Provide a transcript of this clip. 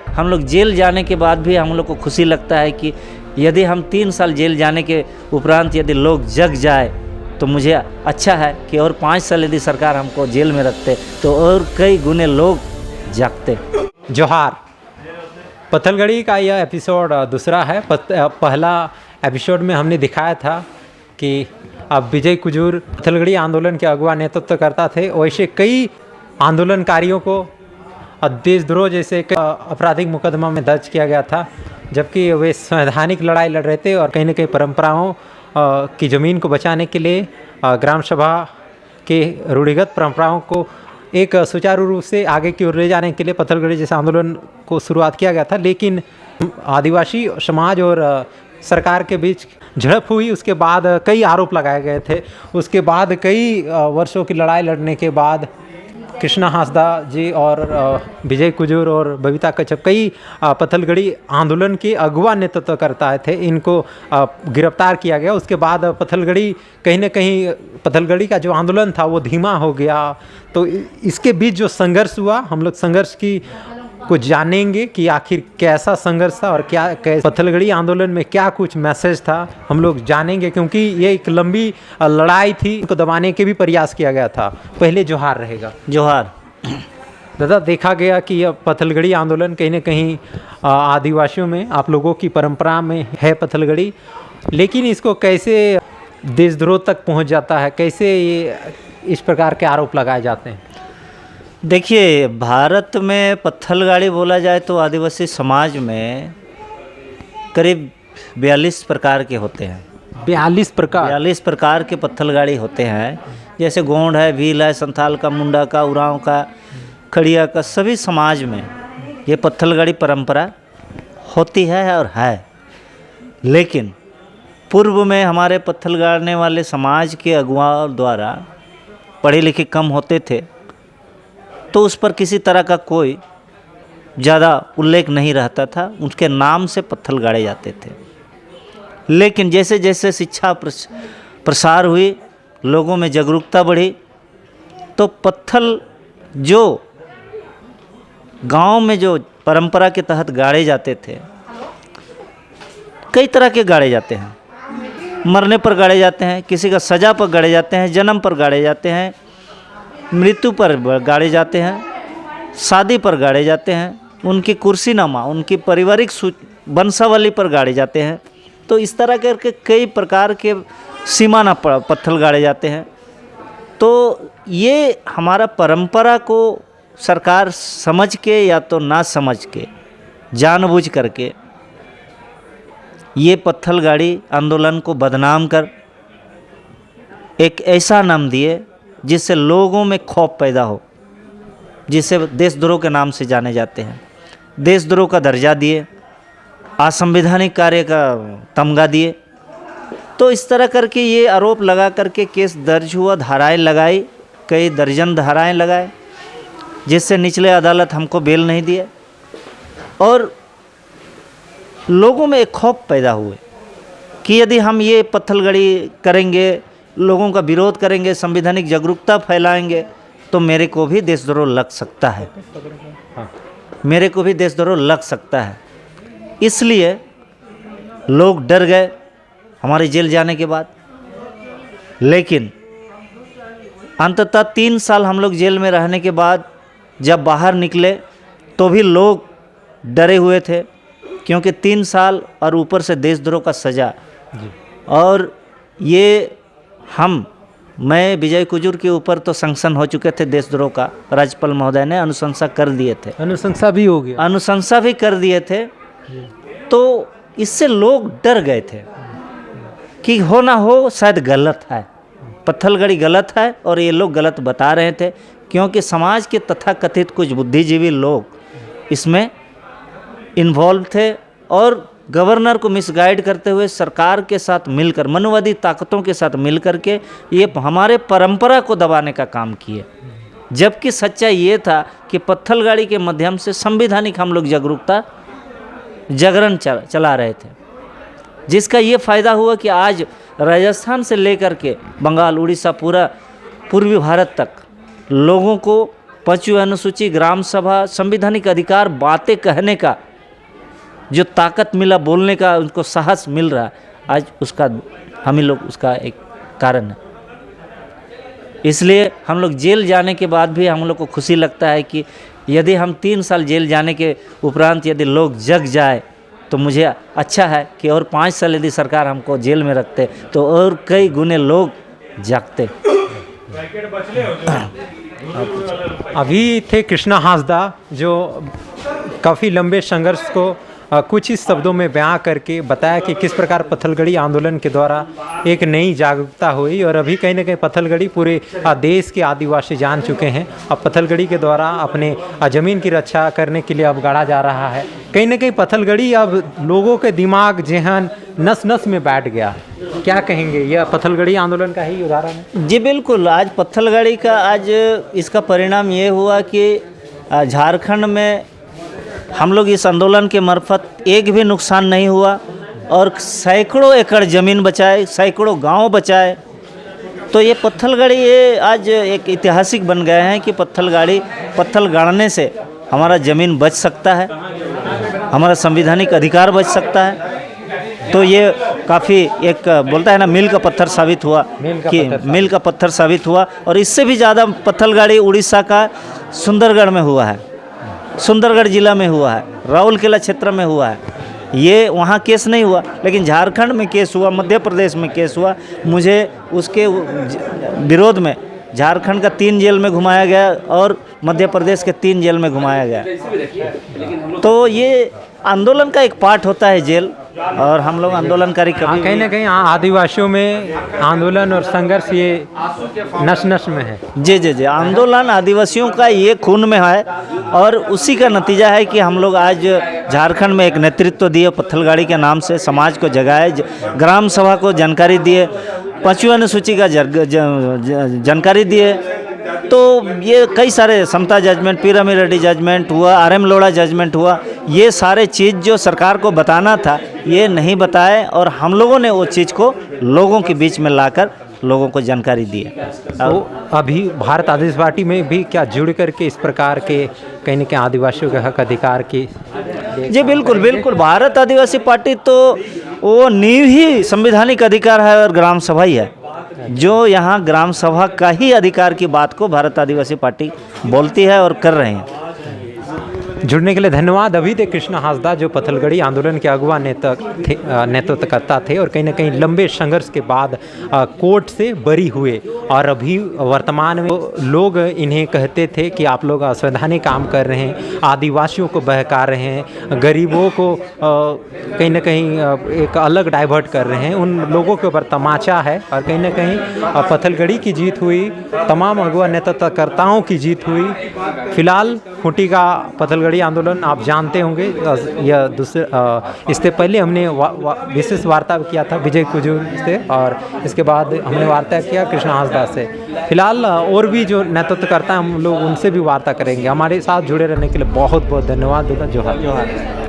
हम लोग जेल जाने के बाद भी हम लोग को खुशी लगता है कि यदि हम 3 साल जेल जाने के उपरांत यदि लोग जग जाए तो मुझे अच्छा है कि और 5 साल यदि सरकार हमको जेल में रखते तो और कई गुने लोग जागते। जोहार। पत्थलगड़ी का यह एपिसोड दूसरा है। पहला एपिसोड में हमने दिखाया था कि अब विजय कुजूर पत्थलगड़ी आंदोलन के अगुवा नेतृत्व करता थे। वैसे कई आंदोलनकारियों को देशद्रोह जैसे आपराधिक मुकदमा में दर्ज किया गया था, जबकि वे संवैधानिक लड़ाई लड़ रहे थे और कहीं न कहीं परंपराओं की ज़मीन को बचाने के लिए ग्राम सभा के रूढ़िगत परंपराओं को एक सुचारू रूप से आगे की ओर ले जाने के लिए पत्थलगड़ी जैसे आंदोलन को शुरुआत किया गया था। लेकिन आदिवासी समाज और सरकार के बीच झड़प हुई। उसके बाद कई आरोप लगाए गए थे। उसके बाद कई वर्षों की लड़ाई लड़ने के बाद कृष्णा हांसदा जी और विजय कुजूर और बबीता कच्छप कई पत्थलगड़ी आंदोलन के अगुवा नेतृत्व करता थे, इनको गिरफ्तार किया गया। उसके बाद पत्थलगड़ी कहीं न कहीं पत्थलगड़ी का जो आंदोलन था वो धीमा हो गया। तो इसके बीच जो संघर्ष हुआ, हम लोग संघर्ष की को जानेंगे कि आखिर कैसा संघर्ष था और क्या पत्थलगड़ी आंदोलन में क्या कुछ मैसेज था, हम लोग जानेंगे, क्योंकि ये एक लंबी लड़ाई थी। इनको दबाने के भी प्रयास किया गया था। पहले जोहार रहेगा। जोहार। दादा, देखा गया कि यह पत्थलगड़ी आंदोलन कहीं न कहीं आदिवासियों में, आप लोगों की परंपरा में है पत्थलगड़ी, लेकिन इसको कैसे देशद्रोह तक पहुंच जाता है, कैसे ये इस प्रकार के आरोप लगाए जाते हैं? देखिए, भारत में पत्थलगड़ी बोला जाए तो आदिवासी समाज में करीब 42 प्रकार के होते हैं। 42 प्रकार के पत्थलगड़ी होते हैं। जैसे गोंड है, भील है, संथाल का, मुंडा का, उरांव का, खड़िया का, सभी समाज में ये पत्थलगड़ी परंपरा होती है और है। लेकिन पूर्व में हमारे पत्थल गाड़ने वाले समाज के अगुवाओं द्वारा पढ़े लिखे कम होते थे, तो उस पर किसी तरह का कोई ज़्यादा उल्लेख नहीं रहता था। उनके नाम से पत्थल गाड़े जाते थे। लेकिन जैसे जैसे शिक्षा प्रसार हुई, लोगों में जागरूकता बढ़ी, तो पत्थल जो गांव में जो परंपरा के तहत गाड़े जाते थे, कई तरह के गाड़े जाते हैं। मरने पर गाड़े जाते हैं, किसी का सज़ा पर गाड़े जाते हैं, जन्म पर गाड़े जाते हैं, मृत्यु पर गाड़े जाते हैं, शादी पर गाड़े जाते हैं, उनकी कुर्सीनामा, उनकी पारिवारिक वंशावली पर गाड़े जाते हैं। तो इस तरह करके कई प्रकार के सीमाना पत्थल गाड़े जाते हैं। तो ये हमारा परंपरा को सरकार समझ के या तो ना समझ के, जानबूझ करके ये पत्थलगड़ी आंदोलन को बदनाम कर एक ऐसा नाम दिए जिससे लोगों में खौफ पैदा हो, जिसे देशद्रोह के नाम से जाने जाते हैं। देशद्रोह का दर्जा दिए, असंवैधानिक कार्य का तमगा दिए। तो इस तरह करके ये आरोप लगा करके केस दर्ज हुआ, धाराएं लगाई, कई दर्जन धाराएं लगाए, जिससे निचले अदालत हमको बेल नहीं दिए। और लोगों में एक खौफ पैदा हुए कि यदि हम ये पत्थलगड़ी करेंगे, लोगों का विरोध करेंगे, संवैधानिक जागरूकता फैलाएंगे, तो मेरे को भी देशद्रोह लग सकता है, मेरे को भी देशद्रोह लग सकता है। इसलिए लोग डर गए हमारे जेल जाने के बाद। लेकिन अंततः 3 साल हम लोग जेल में रहने के बाद जब बाहर निकले तो भी लोग डरे हुए थे, क्योंकि 3 साल और ऊपर से देशद्रोह का सज़ा। और ये मैं विजय कुजूर के ऊपर तो सैंक्शन हो चुके थे देशद्रोह का, राज्यपाल महोदय ने अनुशंसा कर दिए थे, अनुशंसा भी हो गया, अनुशंसा भी कर दिए थे। तो इससे लोग डर गए थे कि हो ना हो शायद गलत है, पत्थलगड़ी गलत है, और ये लोग गलत बता रहे थे, क्योंकि समाज के तथाकथित कुछ बुद्धिजीवी लोग इसमें इन्वॉल्व थे और गवर्नर को मिसगाइड करते हुए सरकार के साथ मिलकर, मनुवादी ताकतों के साथ मिलकर के ये हमारे परंपरा को दबाने का काम किए। जबकि सच्चाई ये था कि पत्थलगड़ी के माध्यम से संवैधानिक हम लोग जागरूकता जागरण चला रहे थे, जिसका ये फ़ायदा हुआ कि आज राजस्थान से लेकर के बंगाल, उड़ीसा, पूरा पूर्वी भारत तक लोगों को 5वीं अनुसूची, ग्राम सभा, संवैधानिक अधिकार, बातें कहने का जो ताकत मिला, बोलने का उनको साहस मिल रहा, आज उसका हम ही लोग उसका एक कारण है। इसलिए हम लोग जेल जाने के बाद भी हम लोग को खुशी लगता है कि यदि हम 3 साल जेल जाने के उपरांत यदि लोग जग जाए तो मुझे अच्छा है कि और 5 साल यदि सरकार हमको जेल में रखते तो और कई गुने लोग जागते। अभी थे कृष्णा हांसदा जो काफ़ी लंबे संघर्ष को कुछ ही शब्दों में बयां करके बताया कि किस प्रकार पत्थलगड़ी आंदोलन के द्वारा एक नई जागरूकता हुई और अभी कहीं ना कहीं पत्थलगड़ी पूरे देश के आदिवासी जान चुके हैं। अब पत्थलगड़ी के द्वारा अपने ज़मीन की रक्षा करने के लिए अब गढ़ा जा रहा है। कहीं ना कहीं पत्थलगड़ी अब लोगों के दिमाग जहन नस नस में बैठ गया। क्या कहेंगे, यह पत्थलगड़ी आंदोलन का ही उदाहरण है? जी बिल्कुल, आज पत्थलगड़ी का आज इसका परिणाम ये हुआ कि झारखंड में हम लोग इस आंदोलन के मार्फत एक भी नुकसान नहीं हुआ और सैकड़ों एकड़ ज़मीन बचाए, सैकड़ों गांव बचाए। तो ये पत्थलगड़ी ये आज एक ऐतिहासिक बन गए हैं कि पत्थल गाड़ने से हमारा ज़मीन बच सकता है, हमारा संवैधानिक अधिकार बच सकता है। तो ये काफ़ी एक बोलता है ना मील का पत्थर साबित हुआ मील का पत्थर साबित हुआ। और इससे भी ज़्यादा पत्थलगड़ी उड़ीसा का सुंदरगढ़ में हुआ है, सुंदरगढ़ जिला में हुआ है, राउरकेला क्षेत्र में हुआ है। ये वहाँ केस नहीं हुआ, लेकिन झारखंड में केस हुआ, मध्य प्रदेश में केस हुआ। मुझे उसके विरोध में झारखंड का 3 जेल में घुमाया गया और मध्य प्रदेश के 3 जेल में घुमाया गया। तो ये आंदोलन का एक पार्ट होता है जेल, और हम लोग आंदोलनकारी कहीं ना कहीं आदिवासियों में आंदोलन और संघर्ष ये नस नस में है। जी जी जी, आंदोलन आदिवासियों का ये खून में है और उसी का नतीजा है कि हम लोग आज झारखंड में एक नेतृत्व दिए, पत्थलगड़ी के नाम से समाज को जगाए, ग्राम सभा को जानकारी दिए, 5वीं अनुसूची का जानकारी दिए। तो ये कई सारे समता जजमेंट, पीरामी रेड्डी जजमेंट हुआ, RM लोढ़ा जजमेंट हुआ, ये सारे चीज़ जो सरकार को बताना था ये नहीं बताए और हम लोगों ने वो चीज़ को लोगों के बीच में लाकर लोगों को जानकारी दी है। तो अभी भारत आदिवासी पार्टी में भी क्या जुड़ करके इस प्रकार के कहीं ना कहीं आदिवासियों के हक अधिकार की? जी बिल्कुल बिल्कुल, भारत आदिवासी पार्टी तो वो नींव ही संवैधानिक अधिकार है और ग्राम सभा ही है। जो यहाँ ग्राम सभा का ही अधिकार की बात को भारत आदिवासी पार्टी बोलती है और कर रहे हैं। जुड़ने के लिए धन्यवाद। अभी थे कृष्णा हांसदा जो पत्थलगड़ी आंदोलन के अगुवा नेतृत्वकर्ता थे और कहीं ना कहीं लंबे संघर्ष के बाद कोर्ट से बरी हुए और अभी वर्तमान में लोग इन्हें कहते थे कि आप लोग असंवैधानिक काम कर रहे हैं, आदिवासियों को बहका रहे हैं, गरीबों को कहीं ना कहीं एक अलग डाइवर्ट कर रहे हैं। उन लोगों के ऊपर तमाचा है और कहीं ना कहीं पत्थलगड़ी की जीत हुई, तमाम अगुवा नेतृत्वकर्ताओं की जीत हुई। फिलहाल खूंटी का पत्थलगड़ी आंदोलन आप जानते होंगे, यह इससे पहले हमने विशेष वार्ता किया था विजय कुजूर से और इसके बाद हमने वार्ता किया कृष्णा हांसदा से। फिलहाल और भी जो नेतृत्वकर्ता हम लोग उनसे भी वार्ता करेंगे। हमारे साथ जुड़े रहने के लिए बहुत बहुत धन्यवाद। जोहार।